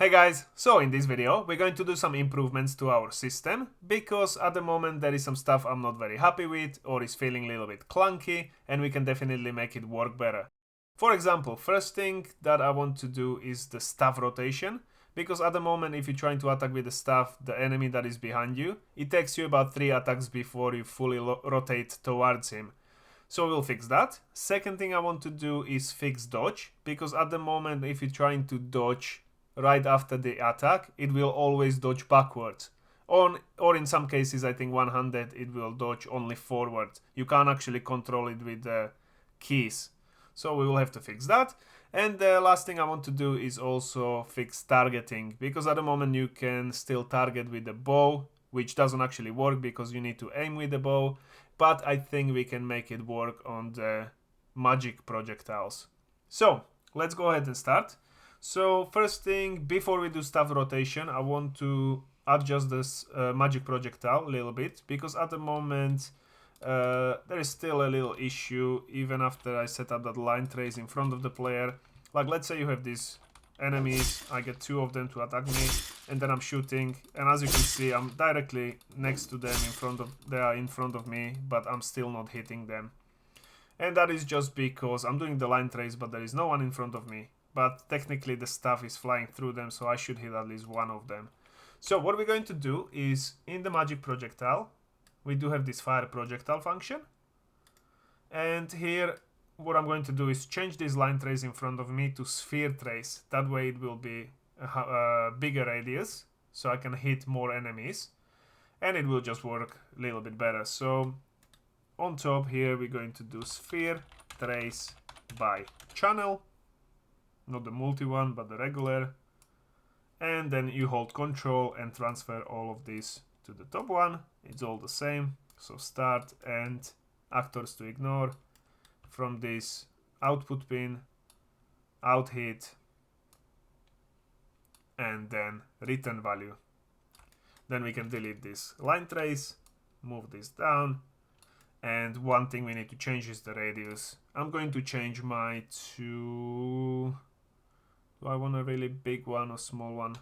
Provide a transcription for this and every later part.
Hey guys, so in this video we're going to do some improvements to our system because at the moment there is some stuff I'm not very happy with or is feeling a little bit clunky, and we can definitely make it work better. For example, first thing that I want to do is the staff rotation, because at the moment if you're trying to attack with the staff the enemy that is behind you, it takes you about 3 attacks before you fully rotate towards him. So we'll fix that. Second thing I want to do is fix dodge, because at the moment if you're trying to dodge right after the attack, it will always dodge backwards. Or in some cases, I think 100, it will dodge only forward. You can't actually control it with the keys. So we will have to fix that. And the last thing I want to do is also fix targeting, because at the moment you can still target with the bow, which doesn't actually work because you need to aim with the bow. But I think we can make it work on the magic projectiles. So let's go ahead and start. So first thing, before we do staff rotation, I want to adjust this magic projectile a little bit, because at the moment there is still a little issue even after I set up that line trace in front of the player. Like, let's say you have these enemies, I get 2 of them to attack me, and then I'm shooting, and as you can see I'm directly next to them, they are in front of me, but I'm still not hitting them. And that is just because I'm doing the line trace but there is no one in front of me. But technically the stuff is flying through them, so I should hit at least one of them. So what we're going to do is, in the magic projectile, we do have this fire projectile function. And here, what I'm going to do is change this line trace in front of me to sphere trace. That way it will be a bigger radius, so I can hit more enemies. And it will just work a little bit better. So on top here, we're going to do sphere trace by channel. Not the multi one, but the regular. And then you hold control and transfer all of this to the top one. It's all the same. So start and actors to ignore. From this output pin, out hit, and then return value. Then we can delete this line trace, move this down. And one thing we need to change is the radius. I'm going to change mine to... Do I want a really big one or small one?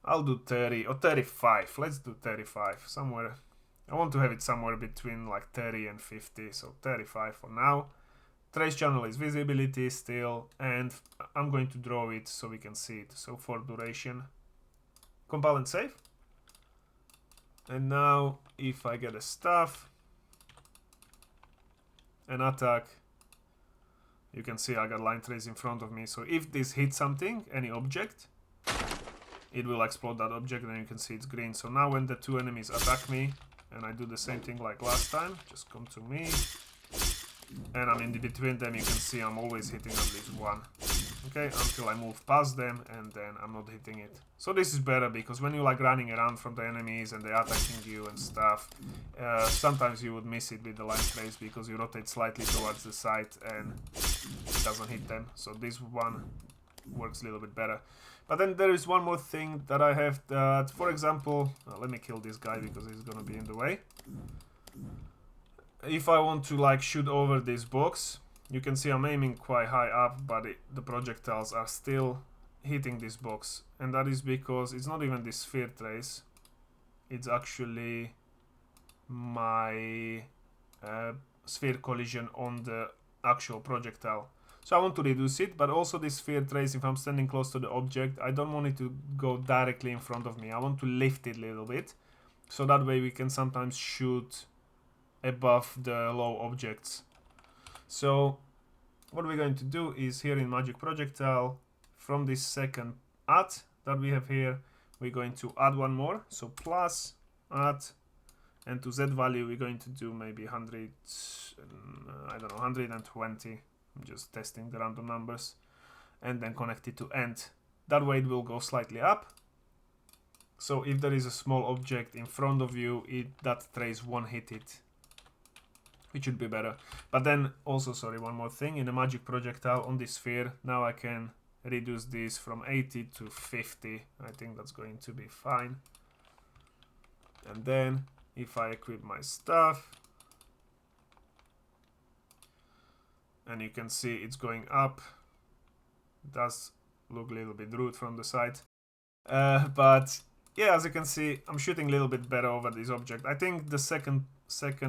I'll do 30 or 35. Let's do 35. Somewhere. I want to have it somewhere between like 30 and 50. So 35 for now. Trace channel is visibility still. And I'm going to draw it so we can see it. So for duration. Compile and save. And now if I get a staff. An attack. You can see I got line trace in front of me. So if this hits something, any object, it will explode that object, and you can see it's green. So now when the 2 enemies attack me, and I do the same thing like last time, just come to me, and I'm in between them, you can see I'm always hitting at least one. Okay, until I move past them, and then I'm not hitting it. So this is better, because when you're like running around from the enemies and they're attacking you and stuff, sometimes you would miss it with the line trace because you rotate slightly towards the side and it doesn't hit them. So this one works a little bit better. But then there is one more thing that I have that, for example, let me kill this guy because he's gonna be in the way. If I want to like shoot over this box, you can see I'm aiming quite high up, but the projectiles are still hitting this box. And that is because it's not even this sphere trace, it's actually my sphere collision on the actual projectile. So I want to reduce it, but also this sphere trace, if I'm standing close to the object, I don't want it to go directly in front of me. I want to lift it a little bit, so that way we can sometimes shoot above the low objects. So what we're going to do is, here in magic projectile, from this second add that we have here, we're going to add one more. So plus add, and to Z value we're going to do maybe 100, I don't know, 120. I'm just testing the random numbers, and then connect it to end. That way it will go slightly up. So if there is a small object in front of you, that trace won't hit it, which should be better. But then also, sorry, one more thing, in the magic projectile on this sphere, now I can reduce this from 80 to 50. I think that's going to be fine. And then if I equip my stuff, and you can see it's going up, it does look a little bit rude from the side. But yeah, as you can see, I'm shooting a little bit better over this object. I think the second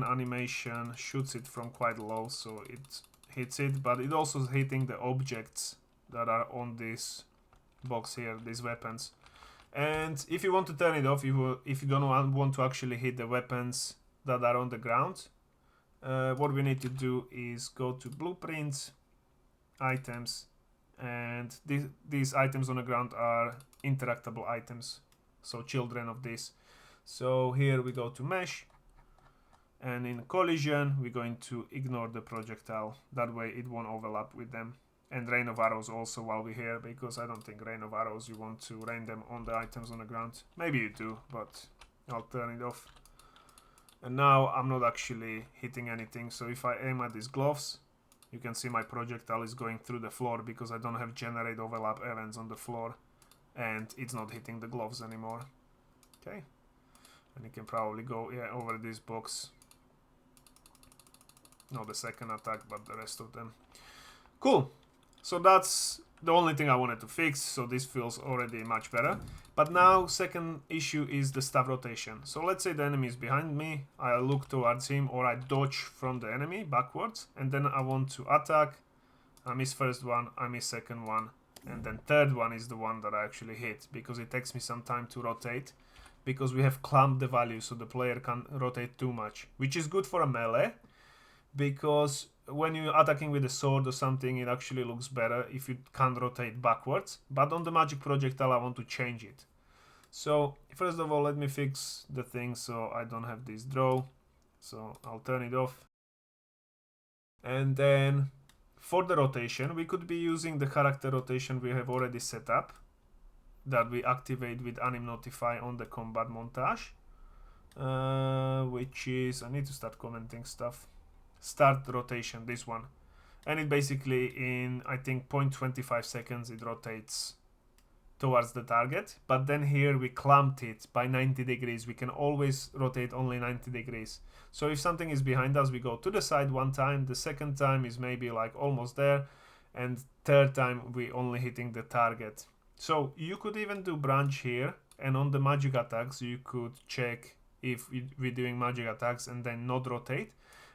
animation shoots it from quite low, so it hits it, but it also is hitting the objects that are on this box here, these weapons. And if you want to turn it off, if you don't want to actually hit the weapons that are on the ground, what we need to do is go to blueprints, items, and these items on the ground are interactable items, so children of this. So here we go to mesh, and in collision we're going to ignore the projectile, that way it won't overlap with them. And rain of arrows also while we're here, because I don't think rain of arrows you want to rain them on the items on the ground. Maybe you do, but I'll turn it off. And now I'm not actually hitting anything, so if I aim at these gloves, you can see my projectile is going through the floor because I don't have generate overlap events on the floor, and it's not hitting the gloves anymore. Okay, and you can probably go over this box. Not the second attack, but the rest of them. Cool. So that's the only thing I wanted to fix, so this feels already much better. But now second issue is the staff rotation. So let's say the enemy is behind me, I look towards him, or I dodge from the enemy backwards, and then I want to attack. I miss first one, I miss second one, and then third one is the one that I actually hit, because it takes me some time to rotate, because we have clamped the value so the player can't rotate too much, which is good for a melee, because when you're attacking with a sword or something, it actually looks better if you can't rotate backwards. But on the magic projectile, I want to change it. So first of all, let me fix the thing so I don't have this draw. So I'll turn it off. And then for the rotation, we could be using the character rotation we have already set up, that we activate with anim notify on the combat montage, which is, I need to start commenting stuff. Start rotation, this one, and it basically in I think 0.25 seconds it rotates towards the target, but then here we clamped it by 90 degrees. We can always rotate only 90 degrees. So if something is behind us, we go to the side one time, the second time is maybe like almost there, and third time we only hitting the target. So you could even do branch here, and on the magic attacks you could check if we're doing magic attacks and then not rotate.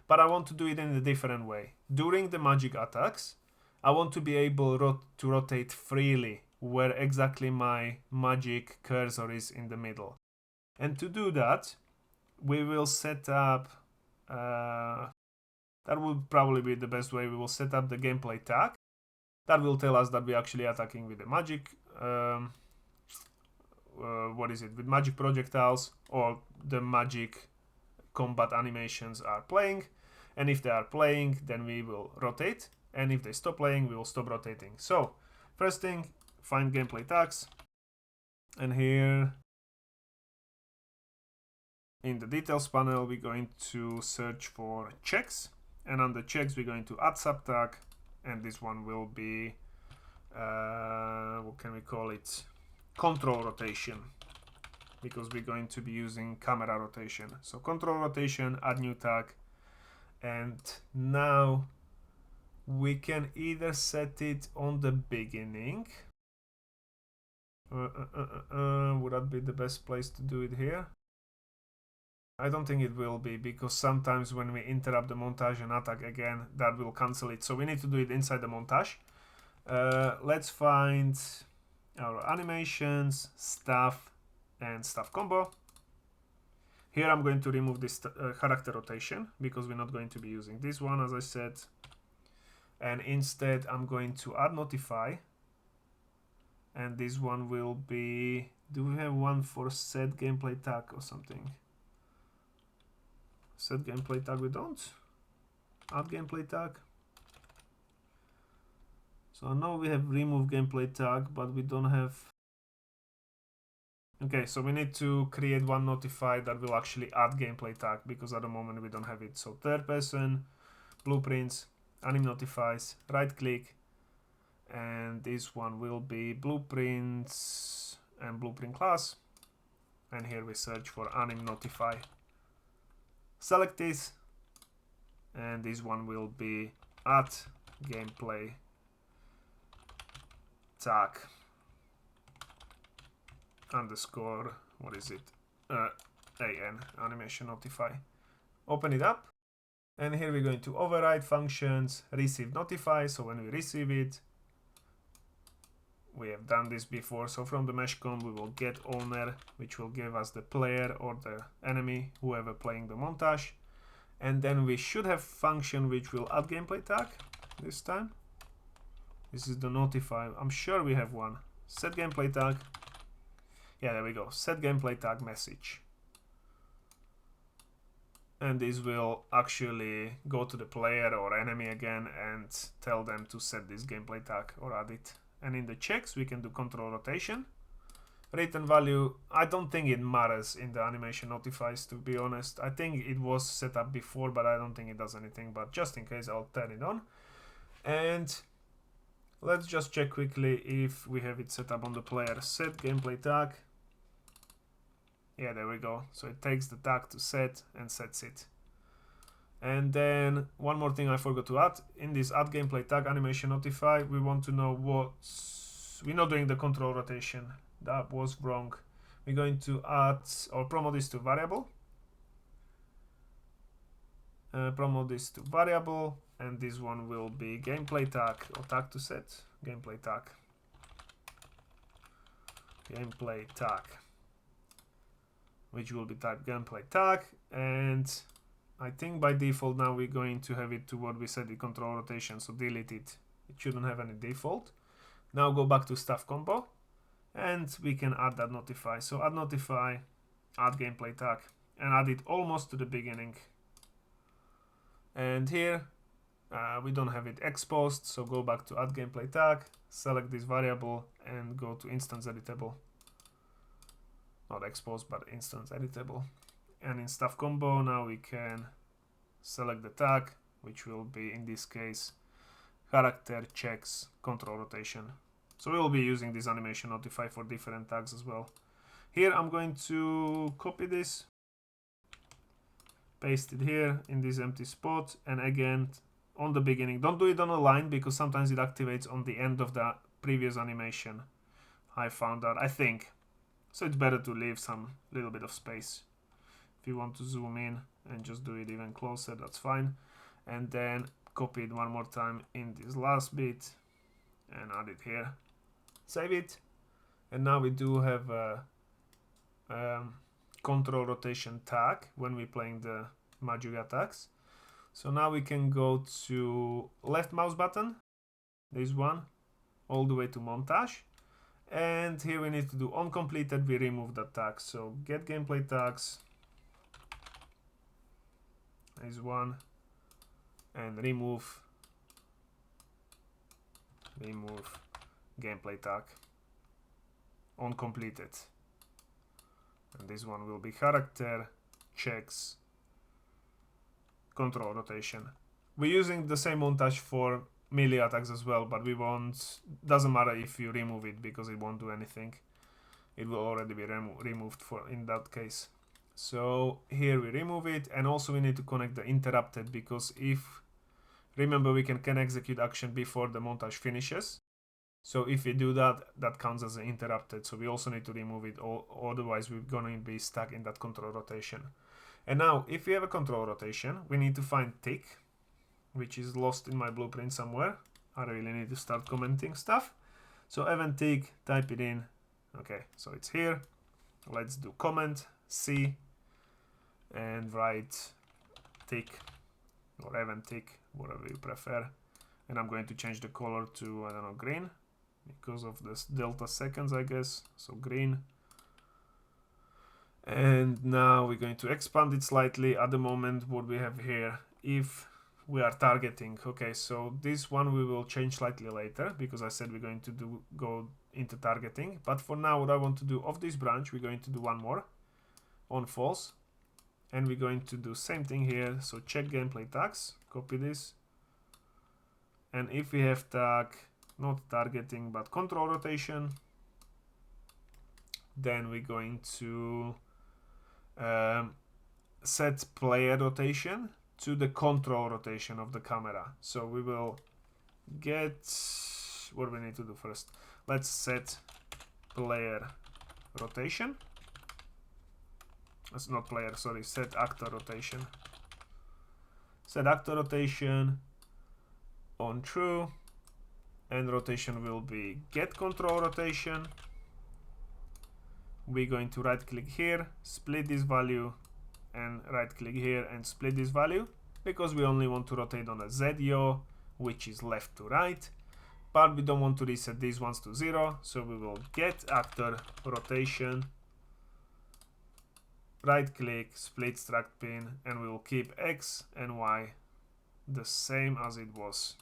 But I want to do it in a different way. During the magic attacks, I want to be able to rotate freely where exactly my magic cursor is in the middle. And to do that, we will set up, that will probably be the best way, we will set up the gameplay tag. That will tell us that we're actually attacking with the magic, with magic projectiles, or the magic combat animations are playing. And if they are playing, then we will rotate, and if they stop playing, we will stop rotating. So first thing, find gameplay tags, and here in the details panel we're going to search for checks, and under checks we're going to add subtag, and this one will be what can we call it, control rotation, because we're going to be using camera rotation. So control rotation, add new tag. And now we can either set it on the beginning. Would that be the best place to do it here? I don't think it will be, because sometimes when we interrupt the montage and attack again, that will cancel it. So we need to do it inside the montage. Let's find our animations, staff, and staff combo. Here I'm going to remove this character rotation, because we're not going to be using this one, as I said. And instead I'm going to add notify, and this one will be, do we have one for set gameplay tag or something? Set gameplay tag we don't. Add gameplay tag. So I know we have remove gameplay tag, but we don't have. Okay, so we need to create one notify that will actually add gameplay tag, because at the moment we don't have it. So third person, blueprints, anim notifies, right click, and this one will be blueprints and blueprint class, and here we search for anim notify. Select this, and this one will be add gameplay tag. underscore, what is it? AN, animation notify. Open it up. And here we're going to override functions, receive notify. So when we receive it, we have done this before. So from the mesh comp, we will get owner, which will give us the player or the enemy, whoever playing the montage. And then we should have function which will add gameplay tag this time. This is the notify. I'm sure we have one. Set gameplay tag. Yeah, there we go. Set gameplay tag message. And this will actually go to the player or enemy again and tell them to set this gameplay tag or add it. And in the checks, we can do control rotation. Return value, I don't think it matters in the animation notifies, to be honest. I think it was set up before, but I don't think it does anything. But just in case, I'll turn it on. And let's just check quickly if we have it set up on the player. Set gameplay tag. Yeah, there we go. So it takes the tag to set and sets it. And then one more thing I forgot to add. In this add gameplay tag animation notify, we want to know what's... We're not doing the control rotation. That was wrong. We're going to add or promote this to variable. Promote this to variable. And this one will be gameplay tag or tag to set. Gameplay tag. Gameplay tag. Which will be type gameplay tag, and I think by default now we're going to have it to what we said the control rotation, so delete it. It shouldn't have any default. Now go back to stuff combo and we can add that notify. So add notify, add gameplay tag, and add it almost to the beginning. And here we don't have it exposed, so go back to add gameplay tag, select this variable and go to instance editable. Not exposed, but instance editable. And in stuff combo, now we can select the tag, which will be in this case character checks control rotation. So we will be using this animation notify for different tags as well. Here I'm going to copy this, paste it here in this empty spot, and again on the beginning. Don't do it on a line because sometimes it activates on the end of the previous animation. I found out, I think. So it's better to leave some little bit of space. If you want to zoom in and just do it even closer, that's fine. And then copy it one more time in this last bit and add it here. Save it. And now we do have a control rotation tag when we're playing the Majuga tags. So now we can go to left mouse button, this one, all the way to montage. And here we need to do on completed, we remove that tag. So get gameplay tags is one, and remove gameplay tag on completed. And this one will be character checks control rotation. We're using the same montage for melee attacks as well, but we won't, doesn't matter if you remove it because it won't do anything. It will already be removed for in that case. So here we remove it, and also we need to connect the interrupted, because if, remember, we can execute action before the montage finishes. So if we do that, that counts as an interrupted. So we also need to remove it, otherwise we're gonna be stuck in that control rotation. And now if we have a control rotation, we need to find tick, which is lost in my blueprint somewhere. I really need to start commenting stuff. So event tick, type it in. Okay, so it's here. Let's do comment C and write tick or event tick, whatever you prefer. And I'm going to change the color to, I don't know, green, because of this delta seconds, I guess. So green. And now we're going to expand it slightly. At the moment, what we have here, if we are targeting, okay, so this one we will change slightly later, because I said we're going to go into targeting. But for now, what I want to do of this branch, we're going to do one more on false, and we're going to do same thing here. So check gameplay tags, copy this, and if we have tag not targeting but control rotation, then we're going to set player rotation to the control rotation of the camera. So we will get, what do we need to do first? Let's set player rotation. That's not player, sorry, set actor rotation. Set actor rotation on true, and rotation will be get control rotation. We're going to right click here, split this value, and right click here and split this value, because we only want to rotate on a Z yaw, which is left to right, but we don't want to reset these ones to 0, so we will get actor rotation, right click, split struct pin, and we will keep X and Y the same as it was.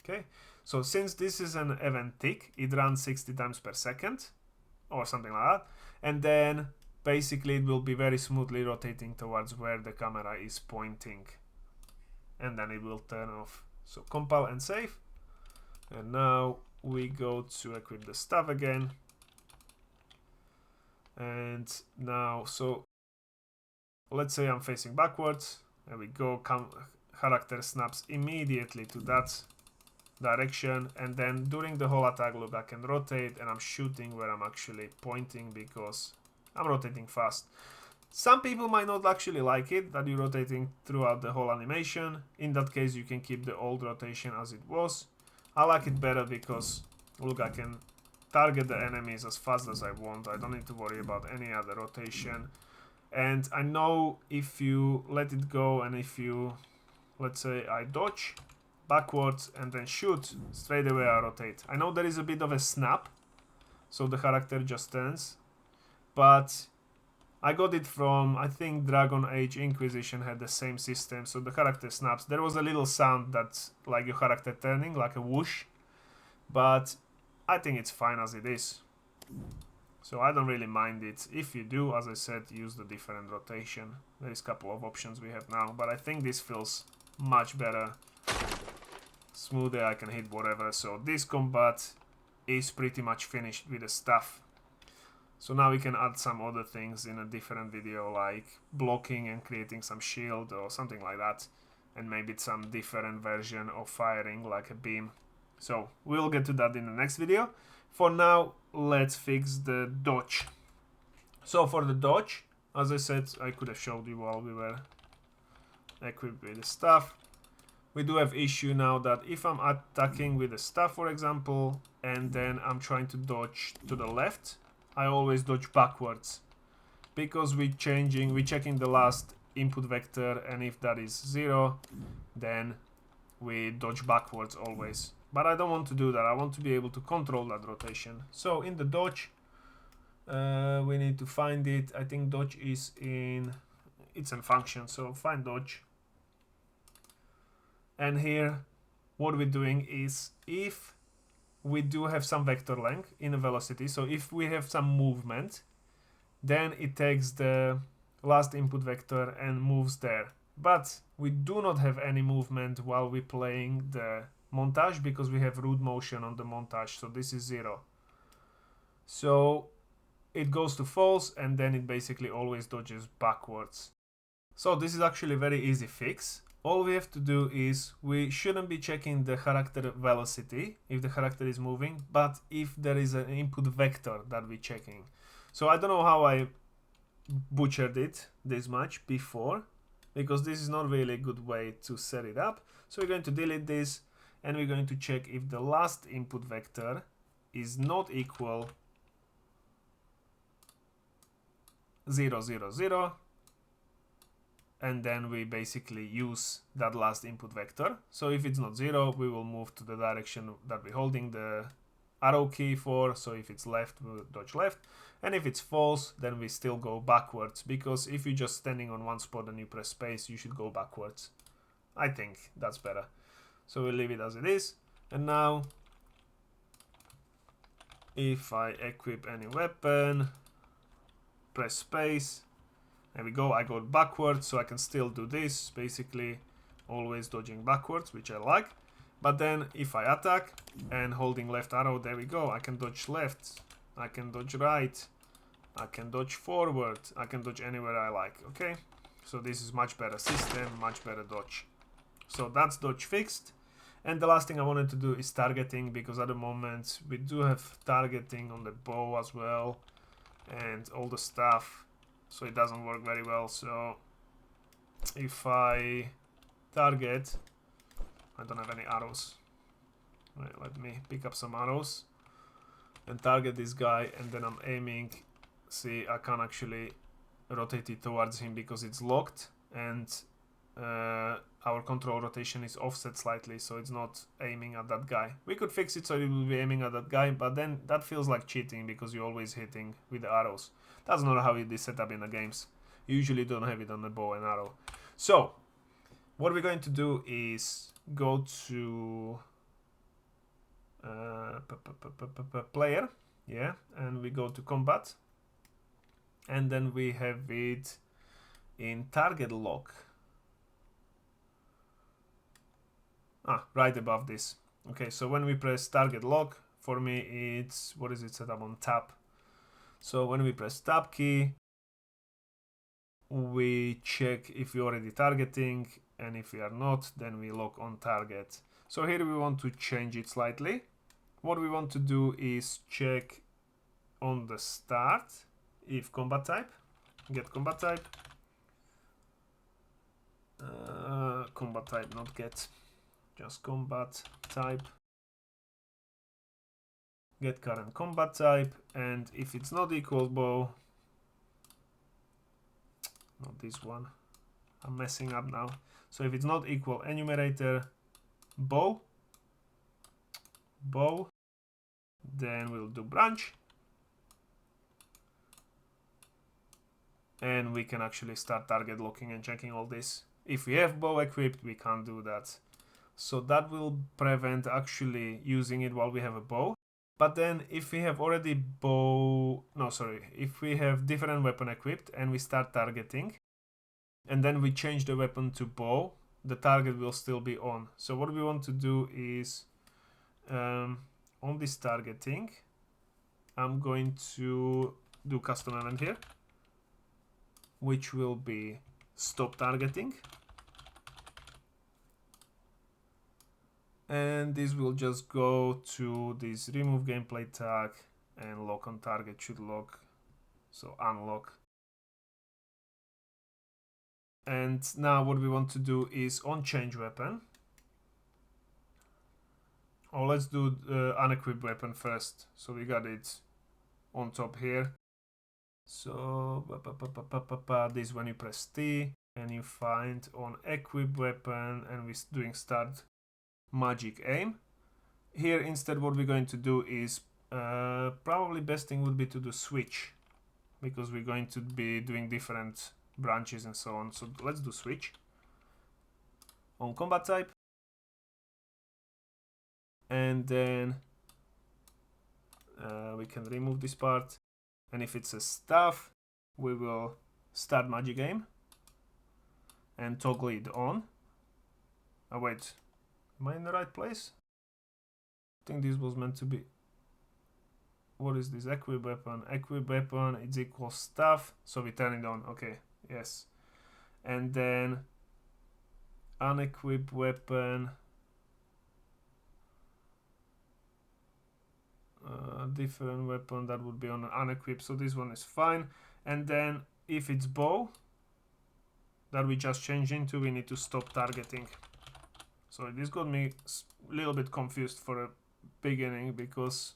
Okay, so since this is an event tick, it runs 60 times per second or something like that, and then basically it will be very smoothly rotating towards where the camera is pointing, and then it will turn off. So compile and save, and now we go to equip the stuff again, and now, so let's say I'm facing backwards, there we go, character snaps immediately to that direction, and then during the whole attack loop I can rotate, and I'm shooting where I'm actually pointing because I'm rotating fast. Some people might not actually like it that you're rotating throughout the whole animation. In that case you can keep the old rotation as it was. I like it better because look, I can target the enemies as fast as I want. I don't need to worry about any other rotation, and I know if you let it go and if you, let's say I dodge backwards and then shoot, straight away I rotate. I know there is a bit of a snap, so the character just turns, but I got it from, I think Dragon Age Inquisition had the same system, so the character snaps. There was a little sound that's like your character turning, like a whoosh, but I think it's fine as it is. So I don't really mind it. If you do, as I said, use the different rotation. There is a couple of options we have now, but I think this feels much better. Smoother, I can hit whatever. So this combat is pretty much finished with the stuff. So now we can add some other things in a different video, like blocking and creating some shield or something like that, and maybe some different version of firing, like a beam. So we'll get to that in the next video. For now, let's fix the dodge. So for the dodge, as I said, I could have showed you while we were equipped with the stuff. We do have issue now that if I'm attacking with the staff, for example, and then I'm trying to dodge to the left, I always dodge backwards, because we're checking the last input vector, and if that is 0, then we dodge backwards always. But I don't want to do that. I want to be able to control that rotation. So in the dodge, we need to find it. I think dodge is in, it's in function, so find dodge. And here, what we're doing is, if we do have some vector length in a velocity, so if we have some movement, then it takes the last input vector and moves there. But we do not have any movement while we're playing the montage, because we have root motion on the montage, so this is 0. So it goes to false, and then it basically always dodges backwards. So this is actually a very easy fix. All we have to do is, we shouldn't be checking the character velocity if the character is moving, but if there is an input vector that we're checking. So I don't know how I butchered it this much before, because this is not really a good way to set it up. So we're going to delete this, and we're going to check if the last input vector is not equal 0, 0, 0. And then we basically use that last input vector. So if it's not 0, we will move to the direction that we're holding the arrow key for. So if it's left, we'll dodge left. And if it's false, then we still go backwards, because if you're just standing on one spot and you press space, you should go backwards. I think that's better. So we'll leave it as it is. And now, if I equip any weapon, press space, there we go, I go backwards, so I can still do this, basically always dodging backwards, which I like. But then if I attack and holding left arrow, there we go, I can dodge left, I can dodge right, I can dodge forward, I can dodge anywhere I like, okay? So this is much better system, much better dodge. So that's dodge fixed. And the last thing I wanted to do is targeting, because at the moment we do have targeting on the bow as well. and all the stuff, so it doesn't work very well. So if I target, I don't have any arrows. Right, let me pick up some arrows and target this guy, and then I'm aiming. See, I can't actually rotate it towards him because it's locked, and our control rotation is offset slightly, so it's not aiming at that guy. We could fix it so it will be aiming at that guy, but then that feels like cheating because you're always hitting with the arrows. That's not how it is set up in the games. You usually don't have it on the bow and arrow. So what we're going to do is go to player, yeah, and we go to combat, and then we have it in target lock. Right above this. Okay, so when we press target lock, for me it's, what is it set up on tab? So when we press tab key, we check if we're already targeting, and if we are not, then we lock on target. So here we want to change it slightly. What we want to do is check on the start if combat type, get combat type, combat type, not get, just combat type, get current combat type, and if it's not equal bow, not this one, I'm messing up now. So if it's not equal enumerator bow, then we'll do branch, and we can actually start target locking and checking all this. If we have bow equipped, we can't do that. So that will prevent actually using it while we have a bow. But then if we have already if we have different weapon equipped and we start targeting, and then we change the weapon to bow, the target will still be on. So what we want to do is, on this targeting, I'm going to do custom event here, which will be stop targeting. And this will just go to this remove gameplay tag, and lock on target should lock, so unlock. And now what we want to do is on change weapon, or let's do unequipped weapon first. So we got it on top here. So this, when you press T and you find on equip weapon, and we're doing start magic aim. Here instead what we're going to do is, probably best thing would be to do switch, because we're going to be doing different branches and so on. So let's do switch on combat type, and then we can remove this part, and if it's a staff, we will start magic aim and toggle it on. Oh wait, am I in the right place? I think this was meant to be, what is this, equip weapon, it's equal staff, so we turn it on. Okay, yes. And then unequip weapon, different weapon, that would be on unequip, so this one is fine. And then if it's bow that we just changed into, we need to stop targeting. So this got me a little bit confused for a beginning, because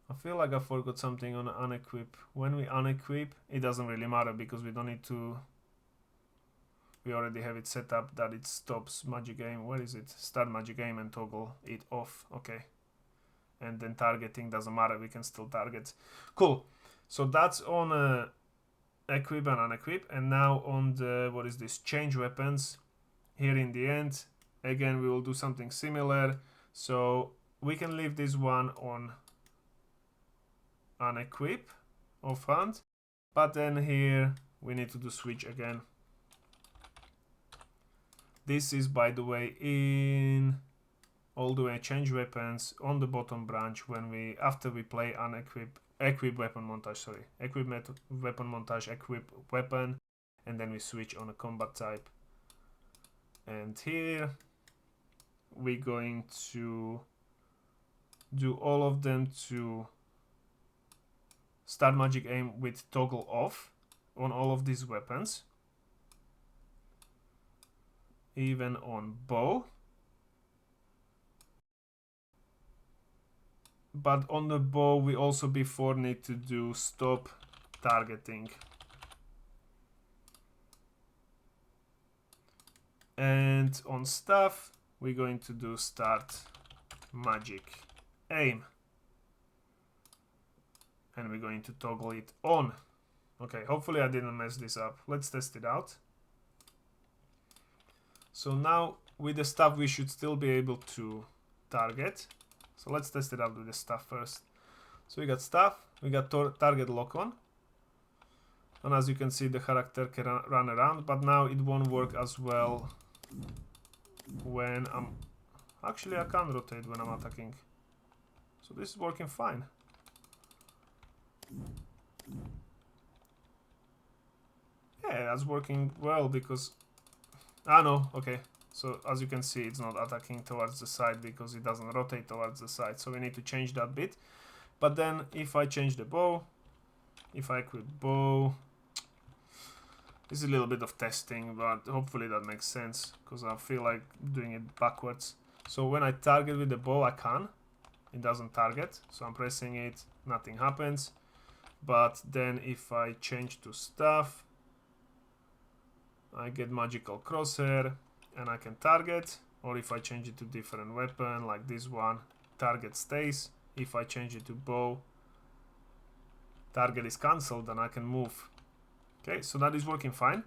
I feel like I forgot something on unequip. When we unequip, it doesn't really matter because we don't need to, we already have it set up that it stops magic aim. Where is it? Start magic aim and toggle it off. Okay. And then targeting doesn't matter, we can still target. Cool. So that's on equip and unequip. And now on the, what is this, change weapons, here in the end, again we will do something similar. So we can leave this one on unequip offhand, but then here we need to do switch again. This is, by the way, in all the way change weapons on the bottom branch, when we, after we play equip weapon montage, sorry, equip weapon montage, equip weapon, and then we switch on a combat type. And here we're going to do all of them to start magic aim with toggle off on all of these weapons, even on bow. But on the bow we also before need to do stop targeting. And on staff we're going to do start magic aim, and we're going to toggle it on. Okay, hopefully I didn't mess this up. Let's test it out. So now with the staff we should still be able to target. So let's test it out with the staff first. So we got staff, we got target lock on, and as you can see the character can run around, but now it won't work as well when I'm... Actually I can rotate when I'm attacking. So this is working fine. Yeah, that's working well because... Ah no, okay. So as you can see it's not attacking towards the side because it doesn't rotate towards the side. So we need to change that bit. But then if I change the bow, if I equip bow... This is a little bit of testing, but hopefully that makes sense because I feel like doing it backwards. So when I target with the bow I can. It doesn't target. So I'm pressing it, nothing happens. But then if I change to staff, I get magical crosshair and I can target. Or if I change it to different weapon like this one, target stays. If I change it to bow, target is cancelled and I can move. Okay, so that is working fine.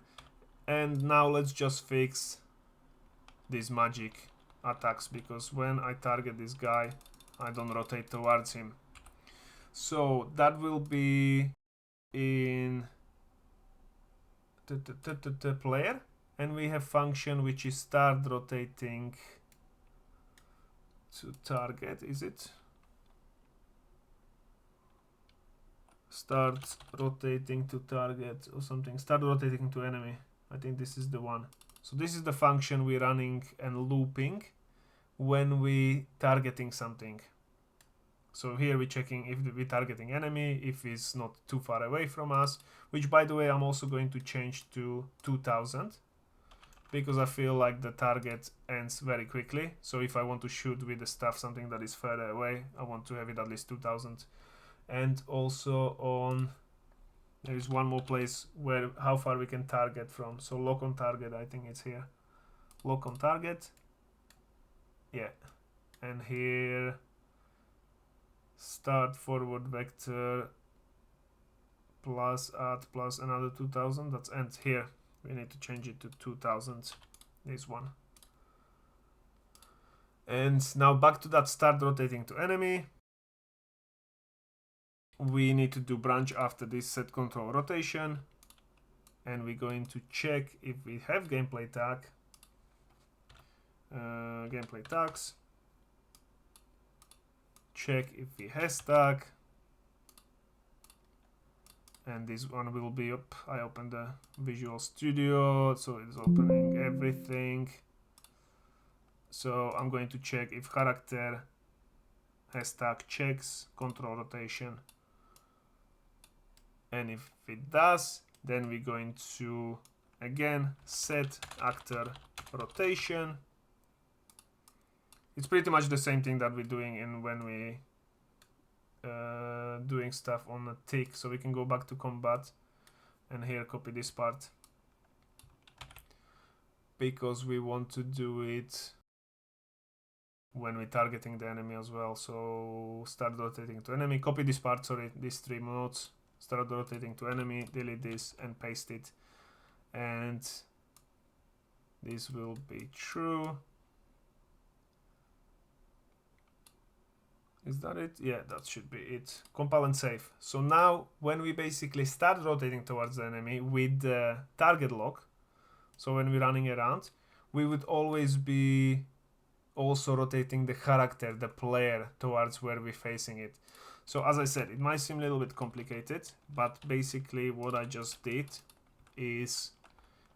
And now let's just fix these magic attacks, because when I target this guy I don't rotate towards him. So that will be in the player, and we have function which is start rotating to target. Is it start rotating to target or something? Start rotating to enemy. I think this is the one. So this is the function we're running and looping when we targeting something. So here we're checking if we're targeting enemy, if it's not too far away from us, which by the way I'm also going to change to 2000 because I feel like the target ends very quickly. So if I want to shoot with the staff something that is further away, I want to have it at least 2000. And also on, there is one more place where how far we can target from. So lock on target, I think it's here. Lock on target. Yeah. And here start forward vector plus add plus another 2000. That's end here. We need to change it to 2000. This one. And now back to that start rotating to enemy. We need to do branch after this set control rotation, and we're going to check if we have gameplay tag. Gameplay tags. Check if we has tag, and this one will be up. I open the Visual Studio, so it's opening everything. So I'm going to check if character has tag checks control rotation. And if it does, then we're going to again set actor rotation. It's pretty much the same thing that we're doing in when we doing stuff on a tick. So we can go back to combat and here copy this part because we want to do it when we're targeting the enemy as well. So start rotating to enemy, copy this part, sorry, these three modes. Start rotating to enemy, delete this and paste it, and this will be true. Is that it? Yeah, that should be it. Compile and save. So now when we basically start rotating towards the enemy with the target lock, so when we're running around, we would always be also rotating the character, the player, towards where we're facing it. So as I said, it might seem a little bit complicated, but basically what I just did is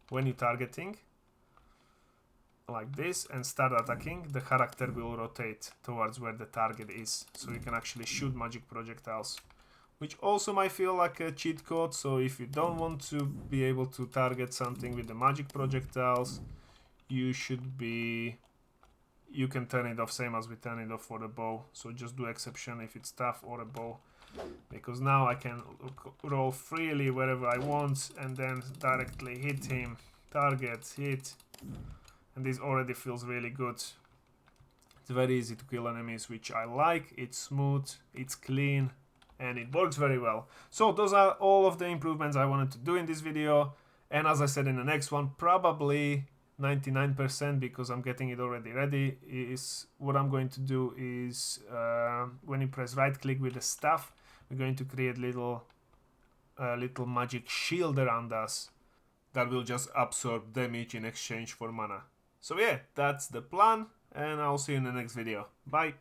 when you're targeting like this and start attacking, the character will rotate towards where the target is. So you can actually shoot magic projectiles which also might feel like a cheat code. So if you don't want to be able to target something with the magic projectiles, you can turn it off, same as we turn it off for the bow. So just do exception if it's staff or a bow, because now I can roll freely wherever I want and then directly hit him, target, hit, and this already feels really good. It's very easy to kill enemies, which I like. It's smooth, it's clean, and it works very well. So those are all of the improvements I wanted to do in this video, and as I said in the next one, probably 99%, because I'm getting it already ready, is what I'm going to do is when you press right click with the staff, we're going to create little magic shield around us that will just absorb damage in exchange for mana. So yeah, that's the plan, and I'll see you in the next video. Bye!